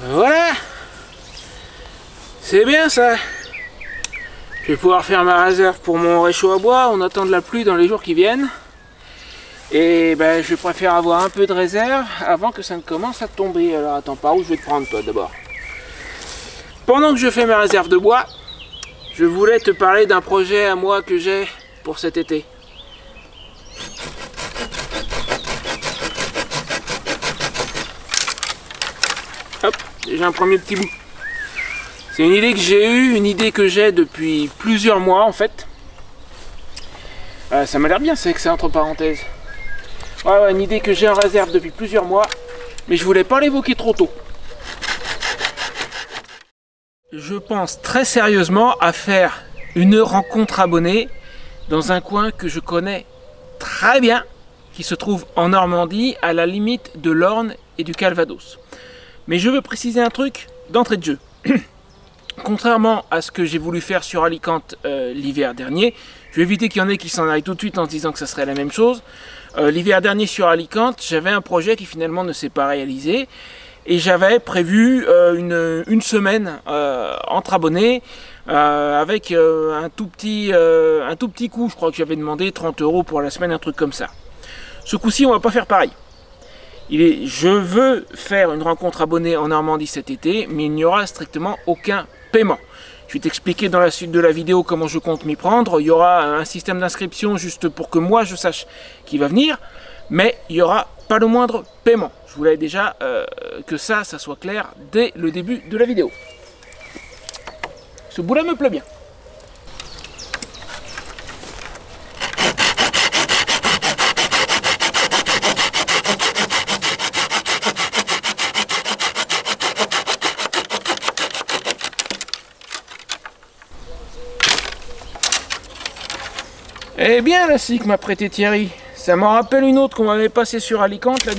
Voilà, c'est bien ça. Je vais pouvoir faire ma réserve pour mon réchaud à bois. On attend de la pluie dans les jours qui viennent. Et ben, je préfère avoir un peu de réserve avant que ça ne commence à tomber. Alors attends, par où je vais te prendre toi d'abord? Pendant que je fais ma réserve de bois, je voulais te parler d'un projet à moi que j'ai pour cet été. Hop, déjà un premier petit bout. C'est une idée que j'ai eue, une idée que j'ai depuis plusieurs mois en fait. Ça m'a l'air bien, c'est que c'est entre parenthèses. Ouais, une idée que j'ai en réserve depuis plusieurs mois, mais je voulais pas l'évoquer trop tôt. Je pense très sérieusement à faire une rencontre abonnée dans un coin que je connais très bien, qui se trouve en Normandie, à la limite de l'Orne et du Calvados. Mais je veux préciser un truc d'entrée de jeu. Contrairement à ce que j'ai voulu faire sur Alicante l'hiver dernier, je vais éviter qu'il y en ait qui s'en aillent tout de suite en se disant que ça serait la même chose. L'hiver dernier sur Alicante, j'avais un projet qui finalement ne s'est pas réalisé. Et j'avais prévu une semaine entre abonnés avec un tout petit coût. Je crois que j'avais demandé 30 € pour la semaine, un truc comme ça. Ce coup-ci, on va pas faire pareil. Je veux faire une rencontre abonnée en Normandie cet été, mais il n'y aura strictement aucun paiement. Je vais t'expliquer dans la suite de la vidéo comment je compte m'y prendre. Il y aura un système d'inscription juste pour que moi je sache qui va venir, mais il n'y aura pas le moindre paiement. Je voulais déjà que ça soit clair dès le début de la vidéo. Ce bout-là me plaît bien. Eh bien, la scie que m'a prêté Thierry, ça m'en rappelle une autre qu'on m'avait passée sur Alicante. La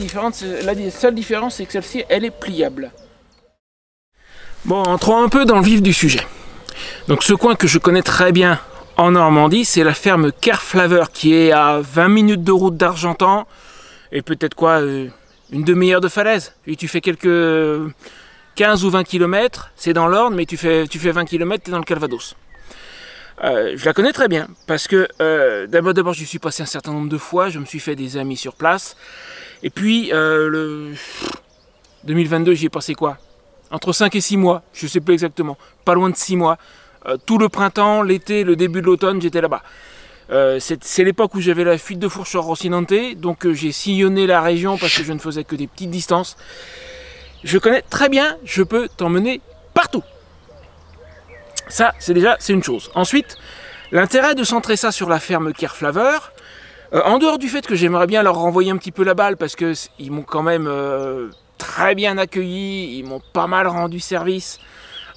seule différence, c'est que celle-ci, elle est pliable. Bon, entrons un peu dans le vif du sujet. Donc, ce coin que je connais très bien en Normandie, c'est la ferme Kerflaver, qui est à 20 minutes de route d'Argentan, et peut-être quoi, une demi-heure de falaise. Et tu fais quelques 15 ou 20 km, c'est dans l'Orne, mais tu fais 20 km, tu es dans le Calvados. Je la connais très bien parce que d'abord j'y suis passé un certain nombre de fois, je me suis fait des amis sur place, et puis le 2022 j'y ai passé quoi, entre 5 et 6 mois, je sais plus exactement, pas loin de 6 mois, tout le printemps, l'été, le début de l'automne j'étais là-bas. C'est l'époque où j'avais la fuite de fourche sur Rocinante, donc j'ai sillonné la région parce que je ne faisais que des petites distances. Je connais très bien, je peux t'emmener partout. Ça, c'est une chose. Ensuite, l'intérêt de centrer ça sur la ferme Kerflaver, en dehors du fait que j'aimerais bien leur renvoyer un petit peu la balle, parce qu'ils m'ont quand même très bien accueilli, ils m'ont pas mal rendu service,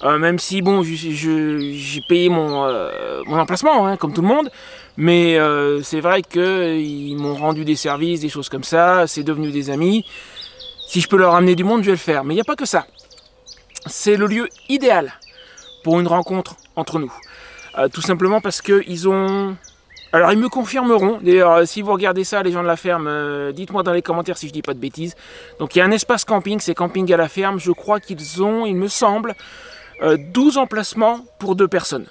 même si, bon, j'ai payé mon emplacement, hein, comme tout le monde, mais c'est vrai qu'ils m'ont rendu des services, des choses comme ça, c'est devenu des amis. Si je peux leur amener du monde, je vais le faire. Mais il n'y a pas que ça. C'est le lieu idéal pour une rencontre entre nous. Tout simplement parce qu'ils ont... Alors ils me confirmeront, d'ailleurs si vous regardez ça, les gens de la ferme, dites-moi dans les commentaires si je dis pas de bêtises. Donc il y a un espace camping, c'est camping à la ferme, je crois qu'ils ont, il me semble, 12 emplacements pour 2 personnes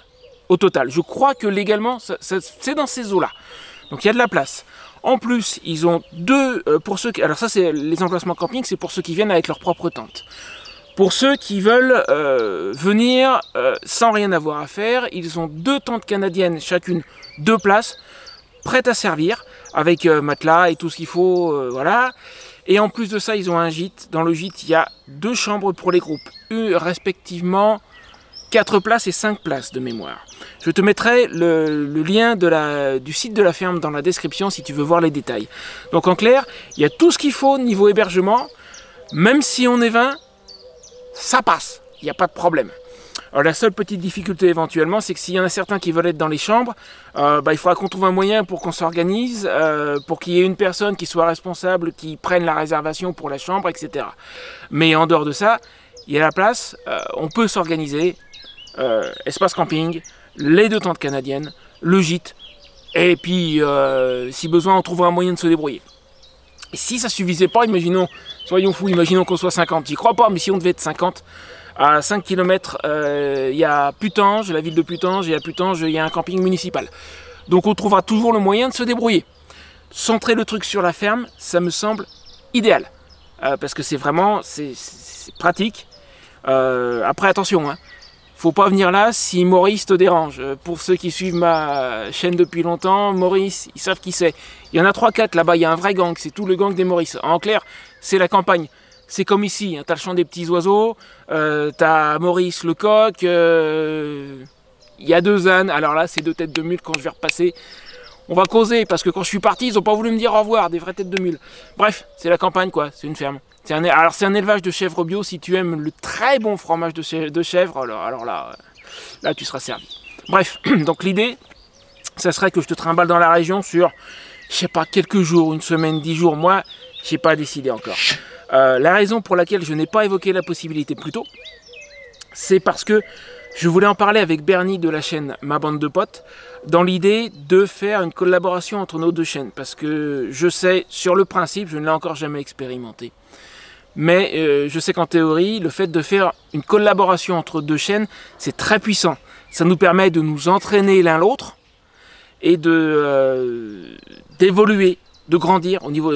au total. Je crois que légalement, c'est dans ces eaux-là. Donc il y a de la place. En plus, ils ont 2, pour ceux qui... Alors ça c'est les emplacements camping, c'est pour ceux qui viennent avec leur propre tente. Pour ceux qui veulent venir sans rien avoir à faire, ils ont 2 tentes canadiennes, chacune 2 places, prêtes à servir, avec matelas et tout ce qu'il faut, voilà. Et en plus de ça, ils ont un gîte. Dans le gîte, il y a 2 chambres pour les groupes, respectivement 4 places et 5 places de mémoire. Je te mettrai le lien du site de la ferme dans la description si tu veux voir les détails. Donc en clair, il y a tout ce qu'il faut niveau hébergement, même si on est 20, ça passe, il n'y a pas de problème. Alors la seule petite difficulté éventuellement, c'est que s'il y en a certains qui veulent être dans les chambres, il faudra qu'on trouve un moyen pour qu'on s'organise, pour qu'il y ait une personne qui soit responsable, qui prenne la réservation pour la chambre, etc. Mais en dehors de ça, il y a la place, on peut s'organiser, espace camping, les 2 tentes canadiennes, le gîte, et puis si besoin on trouvera un moyen de se débrouiller. Et si ça suffisait pas, imaginons, soyons fous, imaginons qu'on soit 50, j'y crois pas, mais si on devait être 50, à 5 km, il y a Putange, la ville de Putange, et à Putange, il y a un camping municipal. Donc on trouvera toujours le moyen de se débrouiller. Centrer le truc sur la ferme, ça me semble idéal. Parce que c'est vraiment, c'est pratique. Après, attention, hein, faut pas venir là si Maurice te dérange. Pour ceux qui suivent ma chaîne depuis longtemps, Maurice, ils savent qui c'est. Il y en a 3-4 là-bas, il y a un vrai gang, c'est tout le gang des Maurice. En clair, c'est la campagne. C'est comme ici, hein, t'as le chant des petits oiseaux, t'as Maurice le coq, il y a 2 ânes, alors là c'est 2 têtes de mule quand je vais repasser. On va causer, parce que quand je suis parti, ils n'ont pas voulu me dire au revoir, des vraies têtes de mule. Bref, c'est la campagne quoi, c'est une ferme. Alors c'est un élevage de chèvres bio, si tu aimes le très bon fromage de chèvre, alors là tu seras servi. Bref, donc l'idée, ça serait que je te trimballe dans la région sur, je sais pas, quelques jours, une semaine, 10 jours, moi, j'ai pas décidé encore. La raison pour laquelle je n'ai pas évoqué la possibilité plus tôt, c'est parce que je voulais en parler avec Bernie de la chaîne Ma Bande de Potes, dans l'idée de faire une collaboration entre nos 2 chaînes. Parce que je sais, sur le principe, je ne l'ai encore jamais expérimenté. Mais je sais qu'en théorie, le fait de faire une collaboration entre 2 chaînes, c'est très puissant. Ça nous permet de nous entraîner l'un l'autre et d'évoluer, de grandir au niveau,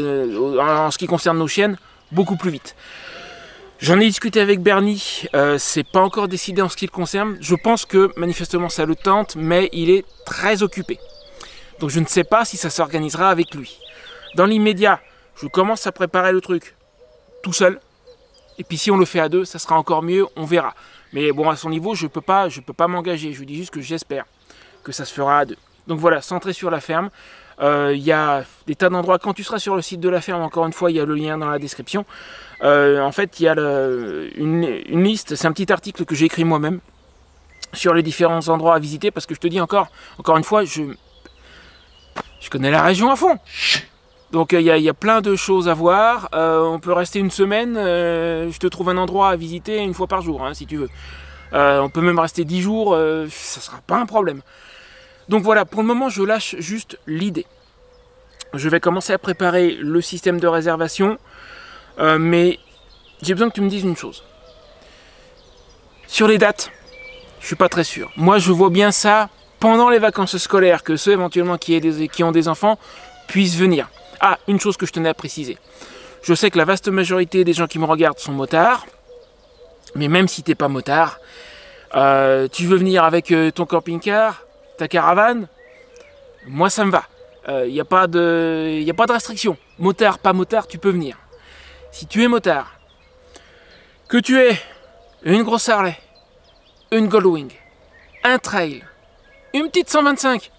en ce qui concerne nos chaînes, beaucoup plus vite. J'en ai discuté avec Bernie, c'est pas encore décidé en ce qui le concerne. Je pense que manifestement ça le tente, mais il est très occupé. Donc je ne sais pas si ça s'organisera avec lui. Dans l'immédiat, je commence à préparer le truc tout seul. Et puis si on le fait à 2, ça sera encore mieux, on verra. Mais bon, à son niveau, je peux pas m'engager. Je lui dis juste que j'espère que ça se fera à 2. Donc voilà, centré sur la ferme. Il y a des tas d'endroits. Quand tu seras sur le site de la ferme, encore une fois, il y a le lien dans la description. En fait, il y a une liste, c'est un petit article que j'ai écrit moi-même sur les différents endroits à visiter, parce que je te dis encore une fois, je connais la région à fond. Donc il y a plein de choses à voir. On peut rester une semaine, je te trouve un endroit à visiter une fois par jour, hein, si tu veux. On peut même rester 10 jours, ça ne sera pas un problème. Donc voilà, pour le moment, je lâche juste l'idée. Je vais commencer à préparer le système de réservation, mais j'ai besoin que tu me dises une chose. Sur les dates, je suis pas très sûr. Moi, je vois bien ça pendant les vacances scolaires, que ceux éventuellement qui ont des enfants puissent venir. Ah, une chose que je tenais à préciser. Je sais que la vaste majorité des gens qui me regardent sont motards, mais même si tu n'es pas motard, tu veux venir avec ton camping-car, ta caravane, moi ça me va. Il n'y a pas de restriction. Motard, pas motard, tu peux venir. Si tu es motard, que tu aies une grosse Harley, une Goldwing, un trail, une petite 125,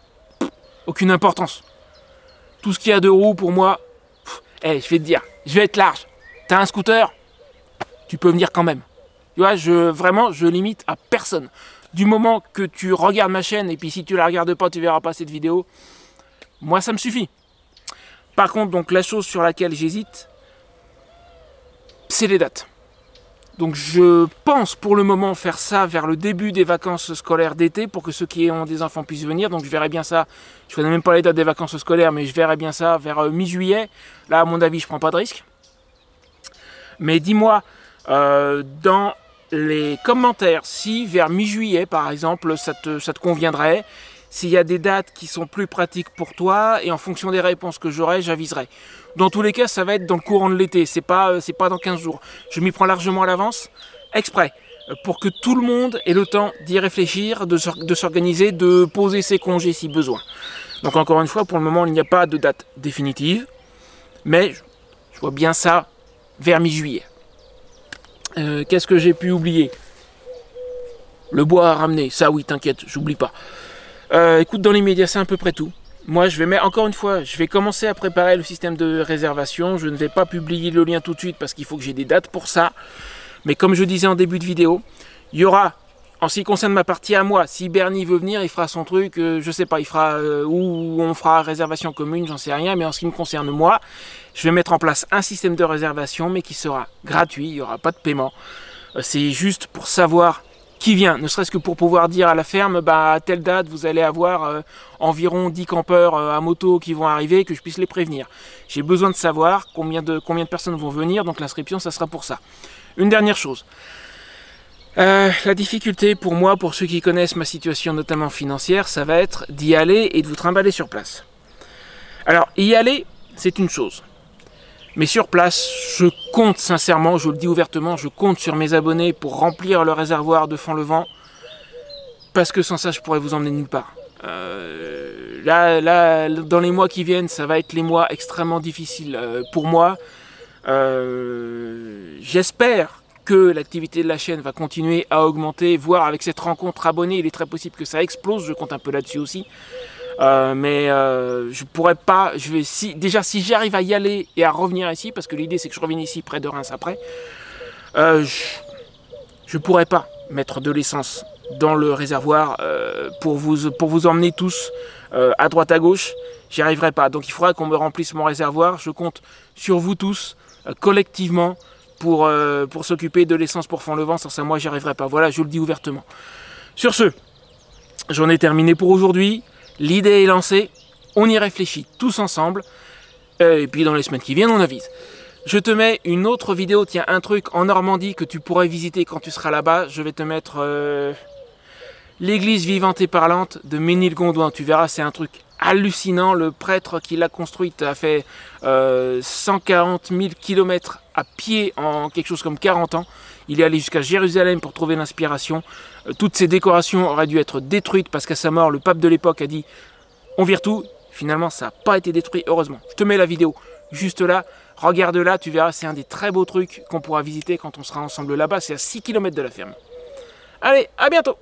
aucune importance. Tout ce qui a 2 roues pour moi, je vais te dire, je vais être large. T'as un scooter, tu peux venir quand même. Tu vois, vraiment, je limite à personne. Du moment que tu regardes ma chaîne, et puis si tu la regardes pas, tu verras pas cette vidéo, moi ça me suffit. Par contre, donc la chose sur laquelle j'hésite, c'est les dates. Donc je pense pour le moment faire ça vers le début des vacances scolaires d'été pour que ceux qui ont des enfants puissent venir. Donc je verrai bien ça, je connais même pas les dates des vacances scolaires, mais je verrai bien ça vers mi-juillet. Là à mon avis je prends pas de risque. Mais dis-moi dans les commentaires si vers mi-juillet par exemple ça te conviendrait. S'il y a des dates qui sont plus pratiques pour toi, et en fonction des réponses que j'aurai, j'aviserai. Dans tous les cas, ça va être dans le courant de l'été, c'est pas dans 15 jours. Je m'y prends largement à l'avance, exprès, pour que tout le monde ait le temps d'y réfléchir, de s'organiser, de poser ses congés si besoin. Donc encore une fois, pour le moment, il n'y a pas de date définitive, mais je vois bien ça vers mi-juillet. Qu'est-ce que j'ai pu oublier? Le bois à ramener, ça oui, t'inquiète, j'oublie pas. Écoute, dans les médias, c'est à peu près tout. Moi, encore une fois, je vais commencer à préparer le système de réservation. Je ne vais pas publier le lien tout de suite parce qu'il faut que j'ai des dates pour ça. Mais comme je disais en début de vidéo, il y aura, en ce qui concerne ma partie à moi, si Bernie veut venir, il fera son truc, je sais pas, il fera, ou on fera réservation commune, j'en sais rien. Mais en ce qui me concerne moi, je vais mettre en place un système de réservation, mais qui sera gratuit, il n'y aura pas de paiement. C'est juste pour savoir qui vient, ne serait-ce que pour pouvoir dire à la ferme, bah, à telle date, vous allez avoir environ 10 campeurs à moto qui vont arriver, que je puisse les prévenir. J'ai besoin de savoir combien de personnes vont venir, donc l'inscription, ça sera pour ça. Une dernière chose. La difficulté pour moi, pour ceux qui connaissent ma situation notamment financière, ça va être d'y aller et de vous trimballer sur place. Alors, y aller, c'est une chose. Mais sur place, je compte sincèrement, je vous le dis ouvertement, je compte sur mes abonnés pour remplir le réservoir de Font-le-Vent, parce que sans ça, je pourrais vous emmener nulle part. Là, dans les mois qui viennent, ça va être les mois extrêmement difficiles pour moi. J'espère que l'activité de la chaîne va continuer à augmenter, voire avec cette rencontre abonnée, il est très possible que ça explose, je compte un peu là-dessus aussi. Je pourrais pas, déjà si j'arrive à y aller et à revenir ici, parce que l'idée c'est que je revienne ici près de Reims après, je pourrais pas mettre de l'essence dans le réservoir pour vous emmener tous à droite à gauche, j'y arriverai pas. Donc il faudra qu'on me remplisse mon réservoir, je compte sur vous tous collectivement pour s'occuper de l'essence pour Font-le-Vent, sans ça moi j'y arriverai pas. Voilà, je vous le dis ouvertement. Sur ce, j'en ai terminé pour aujourd'hui. L'idée est lancée, on y réfléchit tous ensemble, et puis dans les semaines qui viennent, on avise. Je te mets une autre vidéo, tiens, un truc en Normandie que tu pourrais visiter quand tu seras là-bas. Je vais te mettre l'église vivante et parlante de Ménilgondouin. Tu verras, c'est un truc hallucinant. Le prêtre qui l'a construite a fait 140 000 km à pied en quelque chose comme 40 ans. Il est allé jusqu'à Jérusalem pour trouver l'inspiration. Toutes ces décorations auraient dû être détruites parce qu'à sa mort, le pape de l'époque a dit « on vire tout ». Finalement, ça n'a pas été détruit, heureusement. Je te mets la vidéo juste là. Regarde là, tu verras, c'est un des très beaux trucs qu'on pourra visiter quand on sera ensemble là-bas. C'est à 6 km de la ferme. Allez, à bientôt!